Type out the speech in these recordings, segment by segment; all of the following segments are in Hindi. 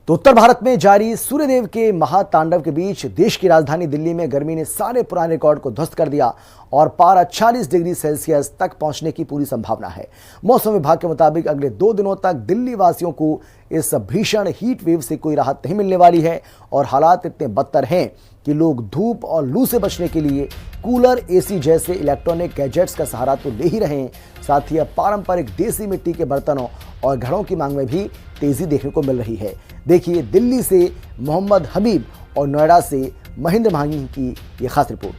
तो उत्तर भारत में जारी सूर्यदेव के महातांडव के बीच देश की राजधानी दिल्ली में गर्मी ने सारे पुराने रिकॉर्ड को ध्वस्त कर दिया और पारा 40 डिग्री सेल्सियस तक पहुंचने की पूरी संभावना है। मौसम विभाग के मुताबिक अगले 2 दिनों तक दिल्ली वासियों को इस भीषण हीट वेव से कोई राहत नहीं मिलने वाली है और हालात इतने बदतर हैं कि लोग धूप और लू से बचने के लिए कूलर, एसी जैसे इलेक्ट्रॉनिक गैजेट्स का सहारा तो ले ही रहे हैं, साथ ही अब पारंपरिक देसी मिट्टी के बर्तनों और घड़ों की मांग में भी तेजी देखने को मिल रही है। देखिए दिल्ली से मोहम्मद हबीब और नोएडा से महेंद्र मांगी की ये खास रिपोर्ट।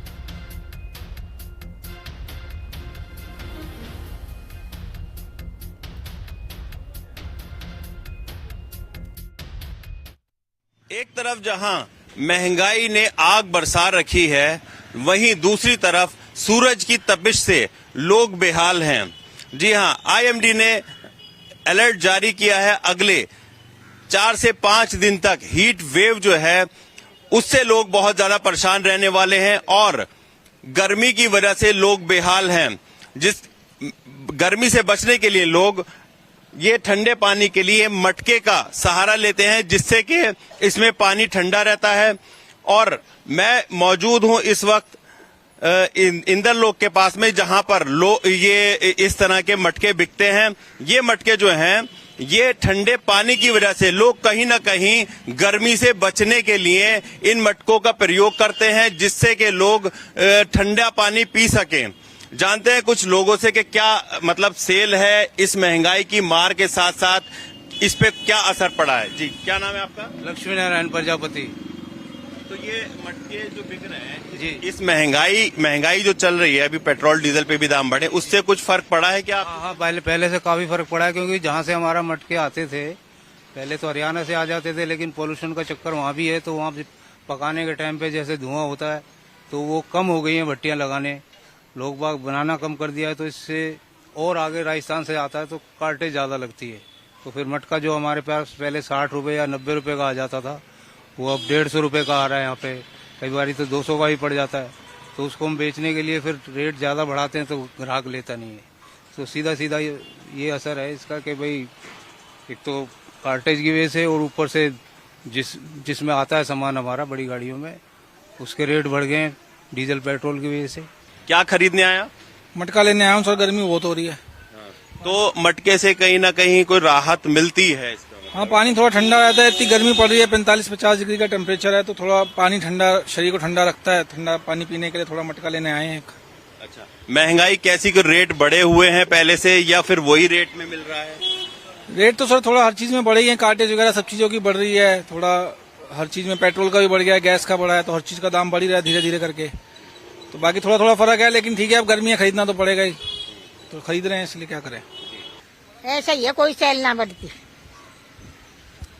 एक तरफ जहां महंगाई ने आग बरसा रखी है, वहीं दूसरी तरफ सूरज की तपिश से लोग बेहाल हैं। जी हां, आईएमडी ने अलर्ट जारी किया है। अगले 4 से 5 दिन तक हीट वेव जो है उससे लोग बहुत ज्यादा परेशान रहने वाले हैं और गर्मी की वजह से लोग बेहाल हैं। जिस गर्मी से बचने के लिए लोग ये ठंडे पानी के लिए मटके का सहारा लेते हैं, जिससे कि इसमें पानी ठंडा रहता है। और मैं मौजूद हूं इस वक्त इंद्रलोक के पास में, जहां पर ये इस तरह के मटके बिकते हैं। ये मटके जो हैं ये ठंडे पानी की वजह से लोग कहीं ना कहीं गर्मी से बचने के लिए इन मटकों का प्रयोग करते हैं, जिससे कि लोग ठंडा पानी पी सकें। जानते हैं कुछ लोगों से कि क्या मतलब सेल है, इस महंगाई की मार के साथ साथ इस पे क्या असर पड़ा है। जी, क्या नाम है आपका? लक्ष्मी नारायण प्रजापति। तो ये मटके जो बिक रहे हैं जी, इस महंगाई जो चल रही है, अभी पेट्रोल डीजल पे भी दाम बढ़े, उससे कुछ फर्क पड़ा है क्या? हाँ, पहले से काफी फर्क पड़ा है, क्योंकि जहाँ से हमारा मटके आते थे पहले तो हरियाणा से आ जाते थे, लेकिन पोल्यूशन का चक्कर वहाँ भी है, तो वहाँ पकाने के टाइम पे जैसे धुआं होता है तो वो कम हो गई है भट्टियाँ लगाने, लोग बाग बनाना कम कर दिया है। तो इससे और आगे राजस्थान से आता है तो कार्टेज ज्यादा लगती है। तो फिर मटका जो हमारे पास पहले 60 रुपए या 90 रुपए का आ जाता था, वो अब 150 रुपए का आ रहा है। यहाँ पे कई बार तो 200 का ही पड़ जाता है। तो उसको हम बेचने के लिए फिर रेट ज्यादा बढ़ाते हैं तो ग्राहक लेता नहीं है। तो सीधा सीधा ये असर है इसका कि भाई एक तो कार्टेज की वजह से और ऊपर से जिसमें आता है सामान हमारा बड़ी गाड़ियों में, उसके रेट बढ़ गए डीजल पेट्रोल की वजह से। क्या खरीदने आया? मटका लेने आया हूँ सर, गर्मी बहुत हो रही है। तो मटके से कहीं ना कहीं कोई राहत मिलती है इसका? हाँ, पानी थोड़ा ठंडा रहता है। इतनी गर्मी पड़ रही है, 45-50 डिग्री का टेम्परेचर है, तो थोड़ा पानी ठंडा शरीर को ठंडा रखता है। ठंडा पानी पीने के लिए थोड़ा मटका लेने आए हैं। अच्छा, महंगाई कैसी, कोई रेट बढ़े हुए हैं पहले से या फिर वही रेट में मिल रहा है? रेट तो सर थोड़ा हर चीज में बढ़ रही है, कार्टेज वगैरह सब चीजों की बढ़ रही है। थोड़ा हर चीज में पेट्रोल का भी बढ़ गया है, गैस का बढ़ा है, तो हर चीज का दाम बढ़ ही रहा है धीरे धीरे करके। तो बाकी थोड़ा थोड़ा फर्क है, लेकिन ठीक है, अब गर्मी है, खरीदना तो पड़ेगा ही, तो खरीद रहे हैं, इसलिए क्या करें। ऐसा ही है, कोई सेल ना बढ़ती।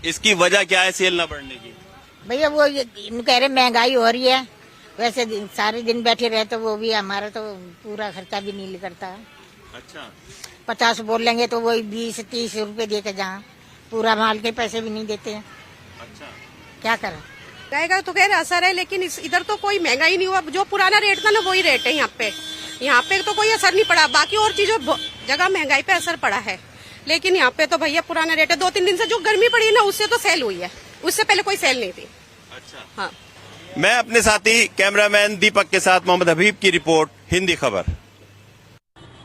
इसकी वजह क्या है सेल ना बढ़ने की? भैया वो कह रहे महंगाई हो रही है, वैसे सारे दिन बैठे रहे तो वो भी हमारा तो पूरा खर्चा भी नहीं करता है। अच्छा, 50 बोल लेंगे तो वही 20-30 रुपए दे के जहाँ पूरा माल के पैसे भी नहीं देते हैं। अच्छा, क्या करें। महंगाई तो खैर असर है, लेकिन इधर तो कोई महंगाई नहीं हुआ। जो पुराना रेट था ना वही रेट है यहाँ पे तो कोई असर नहीं पड़ा। बाकी और चीजों जगह महंगाई पे असर पड़ा है, लेकिन यहाँ पे तो भैया पुराना रेट है। 2-3 दिन से जो गर्मी पड़ी है ना, उससे तो सेल हुई है, उससे पहले कोई सेल नहीं थी। अच्छा, हाँ। मैं अपने साथी कैमरामैन दीपक के साथ मोहम्मद हबीब की रिपोर्ट, हिंदी खबर।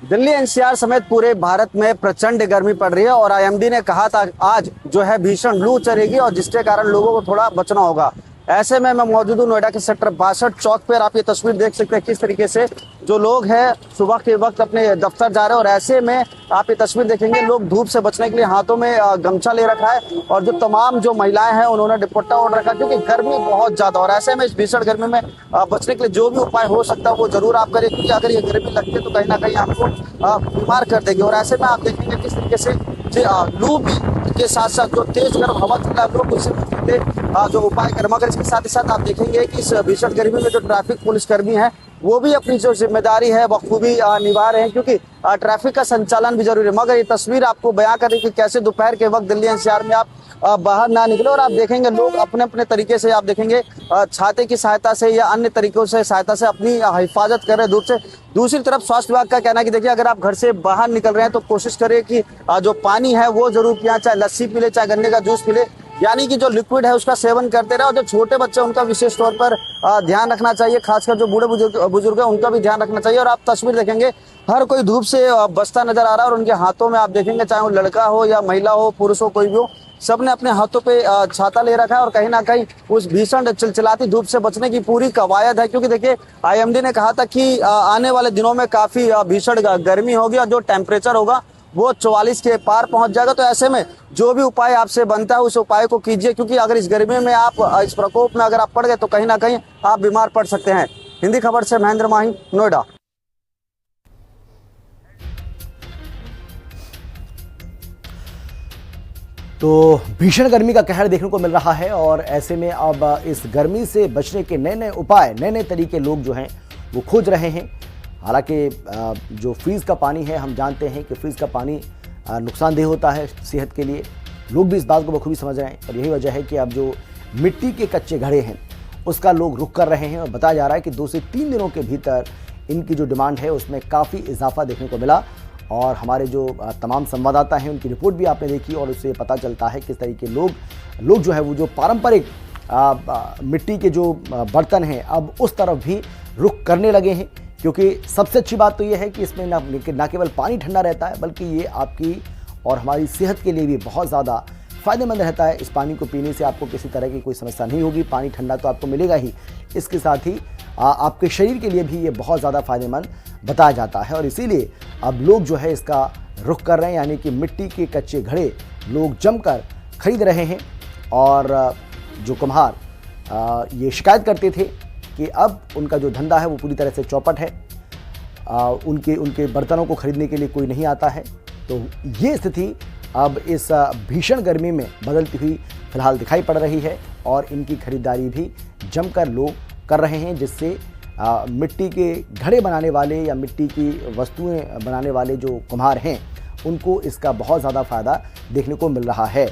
दिल्ली एनसीआर समेत पूरे भारत में प्रचंड गर्मी पड़ रही है और आईएमडी ने कहा था आज जो है भीषण लू चलेगी और जिसके कारण लोगों को थोड़ा बचना होगा। ऐसे में मैं मौजूद हूँ नोएडा के सेक्टर 62 चौक पर। आप ये तस्वीर देख सकते हैं किस तरीके से जो लोग हैं सुबह के वक्त अपने दफ्तर जा रहे हैं और ऐसे में आप ये तस्वीर देखेंगे लोग धूप से बचने के लिए हाथों में गमछा ले रखा है और जो तमाम जो महिलाएं हैं उन्होंने दुपट्टा ओढ़ रखा है, क्योंकि गर्मी बहुत ज्यादा। और ऐसे में इस भीषण गर्मी में बचने के लिए जो भी उपाय हो सकता है वो जरूर आप करें, क्योंकि अगर ये गर्मी लगती है तो कहीं ना कहीं आपको बीमार कर देगी। और ऐसे में आप देखेंगे किस तरीके से लू भी के साथ साथ जो तेज गर्म हवा चल रहा है लोग उससे बचने जो उपाय करें। मगर इसके साथ ही साथ आप देखेंगे कि इस भीषण गर्मी में जो ट्रैफिक पुलिसकर्मी है वो भी अपनी जो जिम्मेदारी है बखूबी निभा रहे हैं, क्योंकि ट्रैफिक का संचालन भी जरूरी है। मगर ये तस्वीर आपको बयां करें कि कैसे दोपहर के वक्त दिल्ली एनसीआर में आप बाहर ना निकले और आप देखेंगे लोग अपने अपने तरीके से आप देखेंगे छाते की सहायता से या अन्य तरीकों से सहायता से अपनी हिफाजत कर रहे हैं दूर से। दूसरी तरफ स्वास्थ्य विभाग का कहना है कि देखिए अगर आप घर से बाहर निकल रहे हैं तो कोशिश करें कि जो पानी है वो जरूर पिए, चाहे लस्सी पी ले चाहे गन्ने का जूस पी ले, यानी कि जो लिक्विड है उसका सेवन करते रहे। और जो छोटे बच्चे उनका विशेष तौर पर ध्यान रखना चाहिए, खासकर जो बूढ़े बुजुर्ग है उनका भी ध्यान रखना चाहिए। और आप तस्वीर देखेंगे, हर कोई धूप से बचता नजर आ रहा है और उनके हाथों में आप देखेंगे, चाहे वो लड़का हो या महिला हो, पुरुष हो, कोई भी हो, सबने अपने हाथों पे छाता ले रखा है और कहीं ना कहीं उस भीषण चिलचिलाती धूप से बचने की पूरी कवायद है। क्योंकि देखिए, आईएमडी ने कहा था कि आने वाले दिनों में काफी भीषण गर्मी होगी और जो टेम्परेचर होगा वो 44 के पार पहुंच जाएगा। तो ऐसे में जो भी उपाय आपसे बनता है उस उपाय को कीजिए, क्योंकि अगर इस गर्मी में आप इस प्रकोप में अगर आप पड़ गए तो कहीं ना कहीं आप बीमार पड़ सकते हैं। हिंदी खबर से महेंद्र माही, नोएडा। तो भीषण गर्मी का कहर देखने को मिल रहा है और ऐसे में अब इस गर्मी से बचने के नए नए उपाय, नए नए तरीके लोग जो हैं वो खोज रहे हैं। हालांकि जो फ्रीज का पानी है, हम जानते हैं कि फ्रीज का पानी नुकसानदेह होता है सेहत के लिए। लोग भी इस बात को बखूबी समझ रहे हैं और यही वजह है कि अब जो मिट्टी के कच्चे घड़े हैं उसका लोग रुख कर रहे हैं और बताया जा रहा है कि 2 से 3 दिनों के भीतर इनकी जो डिमांड है उसमें काफ़ी इजाफा देखने को मिला। और हमारे जो तमाम संवाददाता हैं उनकी रिपोर्ट भी आपने देखी और उससे पता चलता है किस तरीके लोग जो है वो जो पारंपरिक मिट्टी के जो बर्तन हैं अब उस तरफ भी रुख करने लगे हैं। क्योंकि सबसे अच्छी बात तो ये है कि इसमें ना केवल पानी ठंडा रहता है बल्कि ये आपकी और हमारी सेहत के लिए भी बहुत ज़्यादा फ़ायदेमंद रहता है। इस पानी को पीने से आपको किसी तरह की कोई समस्या नहीं होगी, पानी ठंडा तो आपको मिलेगा ही, इसके साथ ही आपके शरीर के लिए भी ये बहुत ज़्यादा फ़ायदेमंद बताया जाता है। और इसीलिए अब लोग जो है इसका रुख कर रहे हैं, यानी कि मिट्टी के कच्चे घड़े लोग जमकर खरीद रहे हैं। और जो कुम्हार ये शिकायत करते थे कि अब उनका जो धंधा है वो पूरी तरह से चौपट है, उनके बर्तनों को खरीदने के लिए कोई नहीं आता है। तो ये स्थिति अब इस भीषण गर्मी में बदलती हुई फिलहाल दिखाई पड़ रही है और इनकी खरीदारी भी जमकर लोग कर रहे हैं, जिससे मिट्टी के घड़े बनाने वाले या मिट्टी की वस्तुएं बनाने वाले जो कुम्हार हैं उनको इसका बहुत ज़्यादा फ़ायदा देखने को मिल रहा है।